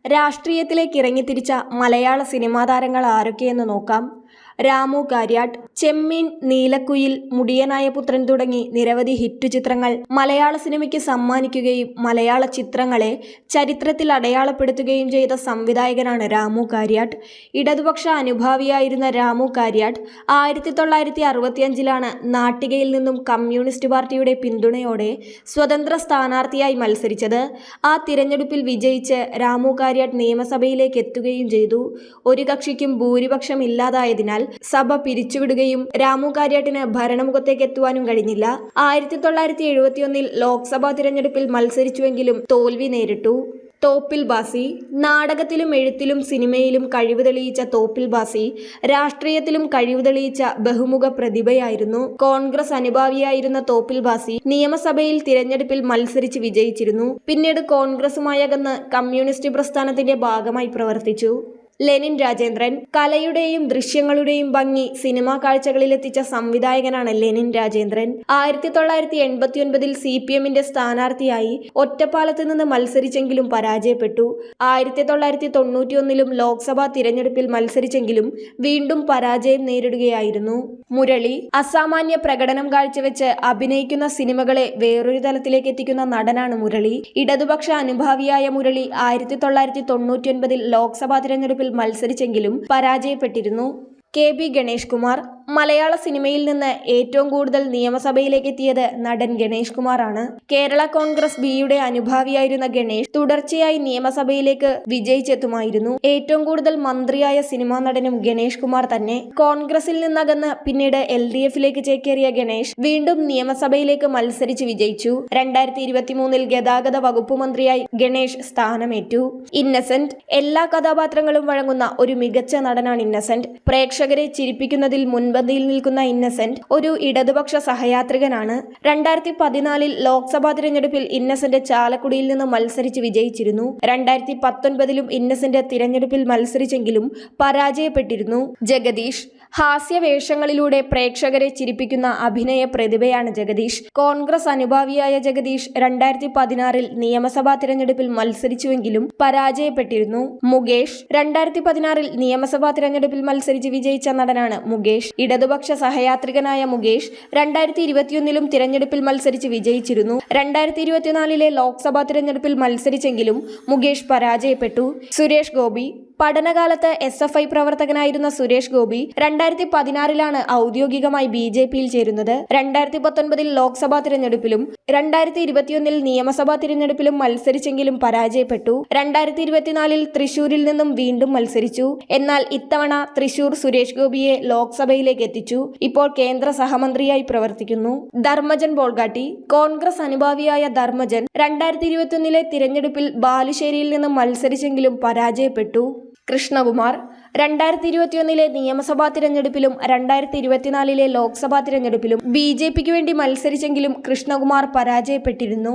രാഷ്ട്രീയത്തിലേക്ക് ഇറങ്ങിത്തിരിച്ച മലയാള സിനിമാ താരങ്ങൾ ആരൊക്കെയെന്ന് നോക്കാം. രാമു കാര്യാട്ട്, ചെമ്മീൻ, നീലക്കുയിൽ, മുടിയനായ പുത്രൻ തുടങ്ങി നിരവധി ഹിറ്റ് ചിത്രങ്ങൾ മലയാള സിനിമയ്ക്ക് സമ്മാനിക്കുകയും മലയാള ചിത്രങ്ങളെ ചരിത്രത്തിൽ അടയാളപ്പെടുത്തുകയും ചെയ്ത സംവിധായകനാണ് രാമു കാര്യാട്ട്. ഇടതുപക്ഷ അനുഭാവിയായിരുന്ന രാമു കാര്യാട്ട് 1965 നാട്ടികയിൽ നിന്നും കമ്മ്യൂണിസ്റ്റ് പാർട്ടിയുടെ പിന്തുണയോടെ സ്വതന്ത്ര സ്ഥാനാർത്ഥിയായി മത്സരിച്ചത്. ആ തിരഞ്ഞെടുപ്പിൽ വിജയിച്ച് രാമു കാര്യാട്ട് നിയമസഭയിലേക്ക് എത്തുകയും ചെയ്തു. ഒരു കക്ഷിക്കും ഭൂരിപക്ഷം ഇല്ലാതായതിനാൽ സഭ പിരിച്ചുവിടുകയും രാമു കാര്യാട്ടിന് ഭരണമുഖത്തേക്ക് എത്തുവാനും കഴിഞ്ഞില്ല. 1971 ലോക്സഭാ തിരഞ്ഞെടുപ്പിൽ മത്സരിച്ചുവെങ്കിലും തോൽവി നേരിട്ടു. തോപ്പിൽ ഭാസി. നാടകത്തിലും എഴുത്തിലും സിനിമയിലും കഴിവ് തെളിയിച്ച തോപ്പിൽ ഭാസി രാഷ്ട്രീയത്തിലും കഴിവ് തെളിയിച്ച ബഹുമുഖ പ്രതിഭയായിരുന്നു. കോൺഗ്രസ് അനുഭാവിയായിരുന്ന തോപ്പിൽ ഭാസി നിയമസഭയിൽ തിരഞ്ഞെടുപ്പിൽ മത്സരിച്ച് വിജയിച്ചിരുന്നു. പിന്നീട് കോൺഗ്രസുമായി അകന്ന് കമ്മ്യൂണിസ്റ്റ് പ്രസ്ഥാനത്തിന്റെ ഭാഗമായി പ്രവർത്തിച്ചു. ലെനിൻ രാജേന്ദ്രൻ. കലയുടെയും ദൃശ്യങ്ങളുടെയും ഭംഗി സിനിമാ കാഴ്ചകളിലെത്തിച്ച സംവിധായകനാണ് ലെനിൻ രാജേന്ദ്രൻ. 1989 CPMന്റെ സ്ഥാനാർത്ഥിയായി ഒറ്റപ്പാലത്ത് നിന്ന് മത്സരിച്ചെങ്കിലും പരാജയപ്പെട്ടു. 1991 ലോക്സഭാ തിരഞ്ഞെടുപ്പിൽ മത്സരിച്ചെങ്കിലും വീണ്ടും പരാജയം നേരിടുകയായിരുന്നു. മുരളി. അസാമാന്യ പ്രകടനം കാഴ്ചവെച്ച് അഭിനയിക്കുന്ന സിനിമകളെ വേറൊരു തലത്തിലേക്ക് എത്തിക്കുന്ന നടനാണ് മുരളി. ഇടതുപക്ഷ അനുഭാവിയായ മുരളി 1999 ലോക്സഭാ തിരഞ്ഞെടുപ്പിൽ മത്സരിച്ചെങ്കിലും പരാജയപ്പെട്ടിരുന്നു. KB ഗണേഷ് കുമാർ. മലയാള സിനിമയിൽ നിന്ന് ഏറ്റവും കൂടുതൽ നിയമസഭയിലേക്ക് എത്തിയത് നടൻ ഗണേഷ് കുമാറാണ്. കേരള കോൺഗ്രസ് ബിയുടെ അനുഭാവിയായിരുന്ന ഗണേഷ് തുടർച്ചയായി നിയമസഭയിലേക്ക് വിജയിച്ചെത്തുമായിരുന്നു. ഏറ്റവും കൂടുതൽ മന്ത്രിയായ സിനിമാ നടനും ഗണേഷ് കുമാർ തന്നെ. കോൺഗ്രസിൽ നിന്നകന്ന് പിന്നീട് LDFിലേക്ക് ചേക്കേറിയ ഗണേഷ് വീണ്ടും നിയമസഭയിലേക്ക് മത്സരിച്ച് വിജയിച്ചു. 2023 ഗതാഗത വകുപ്പ് മന്ത്രിയായി ഗണേഷ് സ്ഥാനമേറ്റു. ഇന്നസെന്റ്. എല്ലാ കഥാപാത്രങ്ങളും വഴങ്ങുന്ന ഒരു മികച്ച നടനാണ് ഇന്നസെന്റ്. പ്രേക്ഷകരെ ചിരിപ്പിക്കുന്നതിൽ മുൻപന്തിയിൽ നിൽക്കുന്ന ഇന്നസെന്റ് ഒരു ഇടതുപക്ഷ സഹയാത്രികനാണ്. 2014 ലോക്സഭാ തിരഞ്ഞെടുപ്പിൽ ഇന്നസെന്റ് ചാലക്കുടിയിൽ നിന്ന് മത്സരിച്ച് വിജയിച്ചിരുന്നു. 2019 ഇന്നസെന്റ് തിരഞ്ഞെടുപ്പിൽ മത്സരിച്ചെങ്കിലും പരാജയപ്പെട്ടിരുന്നു. ജഗദീഷ്. ഹാസ്യവേഷങ്ങളിലൂടെ പ്രേക്ഷകരെ ചിരിപ്പിക്കുന്ന അഭിനയ പ്രതിഭയാണ് ജഗദീഷ്. കോൺഗ്രസ് അനുഭാവിയായ ജഗദീഷ് 2016 നിയമസഭാ തിരഞ്ഞെടുപ്പിൽ മത്സരിച്ചുവെങ്കിലും പരാജയപ്പെട്ടിരുന്നു. മുകേഷ്. 2016 നിയമസഭാ തിരഞ്ഞെടുപ്പിൽ മത്സരിച്ച് വിജയിച്ച നടനാണ് മുകേഷ്. ഇടതുപക്ഷ സഹയാത്രികനായ മുകേഷ് 2021 തിരഞ്ഞെടുപ്പിൽ മത്സരിച്ച് വിജയിച്ചിരുന്നു. 2024 ലോക്സഭാ തിരഞ്ഞെടുപ്പിൽ മത്സരിച്ചെങ്കിലും മുകേഷ് പരാജയപ്പെട്ടു. സുരേഷ് ഗോപി. പഠനകാലത്ത് SFI പ്രവർത്തകനായിരുന്ന സുരേഷ് ഗോപി 2016 ഔദ്യോഗികമായി BJPയിൽ ചേരുന്നത്. 2019 ലോക്സഭാ തിരഞ്ഞെടുപ്പിലും 2021 നിയമസഭാ തിരഞ്ഞെടുപ്പിലും മത്സരിച്ചെങ്കിലും പരാജയപ്പെട്ടു. 2024 തൃശൂരിൽ നിന്നും വീണ്ടും മത്സരിച്ചു. എന്നാൽ ഇത്തവണ തൃശൂർ സുരേഷ് ഗോപിയെ ലോക്സഭയിലേക്ക് എത്തിച്ചു. ഇപ്പോൾ കേന്ദ്ര സഹമന്ത്രിയായി പ്രവർത്തിക്കുന്നു. ധർമ്മജൻ ബോൾഗാട്ടി. കോൺഗ്രസ് അനുഭാവിയായ ധർമ്മജൻ 2021 തിരഞ്ഞെടുപ്പിൽ ബാലുശ്ശേരിയിൽ നിന്നും മത്സരിച്ചെങ്കിലും പരാജയപ്പെട്ടു. കൃഷ്ണകുമാർ. 2021 നിയമസഭാ തിരഞ്ഞെടുപ്പിലും 2024 ലോക്സഭാ തിരഞ്ഞെടുപ്പിലും BJPക്ക് വേണ്ടി മത്സരിച്ചെങ്കിലും കൃഷ്ണകുമാർ പരാജയപ്പെട്ടിരുന്നു.